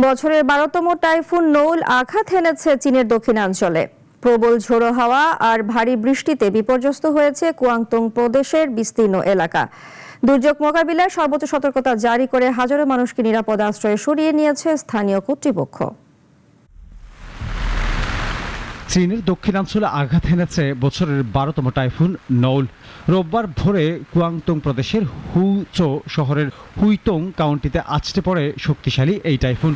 বছরের 12তম টাইফুন নৌল আঘাত হেনেছে চীনের দক্ষিণাঞ্চলে। প্রবল ঝোড়ো হাওয়া আর ভারী বৃষ্টিতে বিপর্যস্ত হয়েছে কুয়াংতুং প্রদেশের বিস্তীর্ণ এলাকা। দুর্যোগ মোকাবিলায় সর্বোচ্চ সতর্কতা জারি করে হাজারো মানুষকে নিরাপদ আশ্রয়ে সরিয়ে নিয়েছে স্থানীয় কর্তৃপক্ষ। চীনের দক্ষিণাঞ্চলে আঘাত হেনেছে বছরের 12তম টাইফুন নৌল। রোববার ভোরে কুয়াংতুং প্রদেশের হুচো শহরের হুইতং কাউন্টিতে আছড়ে পড়ে শক্তিশালী এই টাইফুন।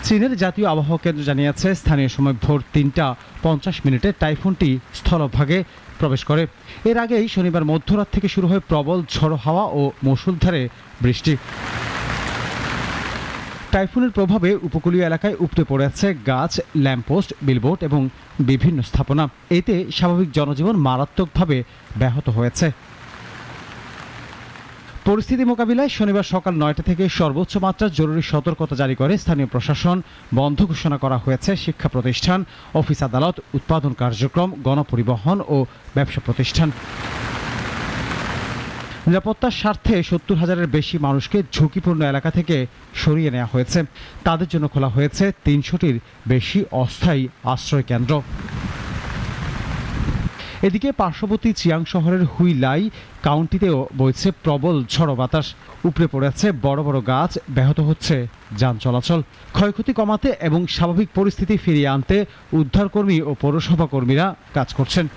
চীনের জাতীয় আবহাওয়া কেন্দ্র জানিয়েছে স্থানীয় সময় ভোর ৩টা ৫০ টাইফুনটি স্থলভাগে প্রবেশ করে। এর আগেই শনিবার মধ্যরাত থেকে শুরু হয় প্রবল ঝড়ো হাওয়া ও মুষলধারে বৃষ্টি। টাইফুনের প্রভাবে উপকূলীয় এলাকায় উপড়ে পড়েছে গাছ, ল্যাম্পপোস্ট, বিলবোর্ড এবং বিভিন্ন স্থাপনা। এতে স্বাভাবিক জনজীবন মারাত্মকভাবে ব্যাহত হয়েছে। পরিস্থিতি মোকাবিলায় শনিবার সকাল ৯টা থেকে সর্বোচ্চ মাত্রার জরুরি সতর্কতা জারি করে স্থানীয় প্রশাসন। বন্ধ ঘোষণা করা হয়েছে শিক্ষা প্রতিষ্ঠান, অফিস আদালত, উৎপাদন কার্যক্রম, গণপরিবহন ও ব্যবসা প্রতিষ্ঠান। নিরাপত্তার স্বার্থে ৭০,০০০-এর বেশি মানুষকে ঝুঁকিপূর্ণ এলাকা থেকে সরিয়ে নেওয়া হয়েছে। তাদের জন্য খোলা হয়েছে ৩০০টির বেশি অস্থায়ী আশ্রয় কেন্দ্র। এদিকে পার্শ্ববর্তী চিয়াং শহরের হুইলাই কাউন্টিতেও বইছে প্রবল ঝড়ো বাতাস। উপড়ে পড়েছে বড় বড় গাছ, ব্যাহত হচ্ছে যান চলাচল। ক্ষয়ক্ষতি কমাতে এবং স্বাভাবিক পরিস্থিতি ফিরিয়ে আনতে উদ্ধারকর্মী ও পৌরসভা কর্মীরা কাজ করছেন।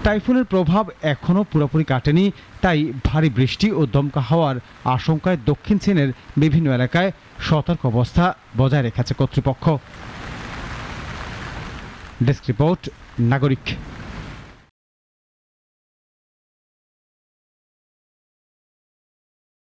টাইফুনের প্রভাব এখনও পুরোপুরি কাটেনি, তাই ভারী বৃষ্টি ও দমকা হাওয়ার আশঙ্কায় দক্ষিণ চীনের বিভিন্ন এলাকায় সতর্ক অবস্থা বজায় রেখেছে কর্তৃপক্ষ। ডেস্ক রিপোর্ট, নাগরিক।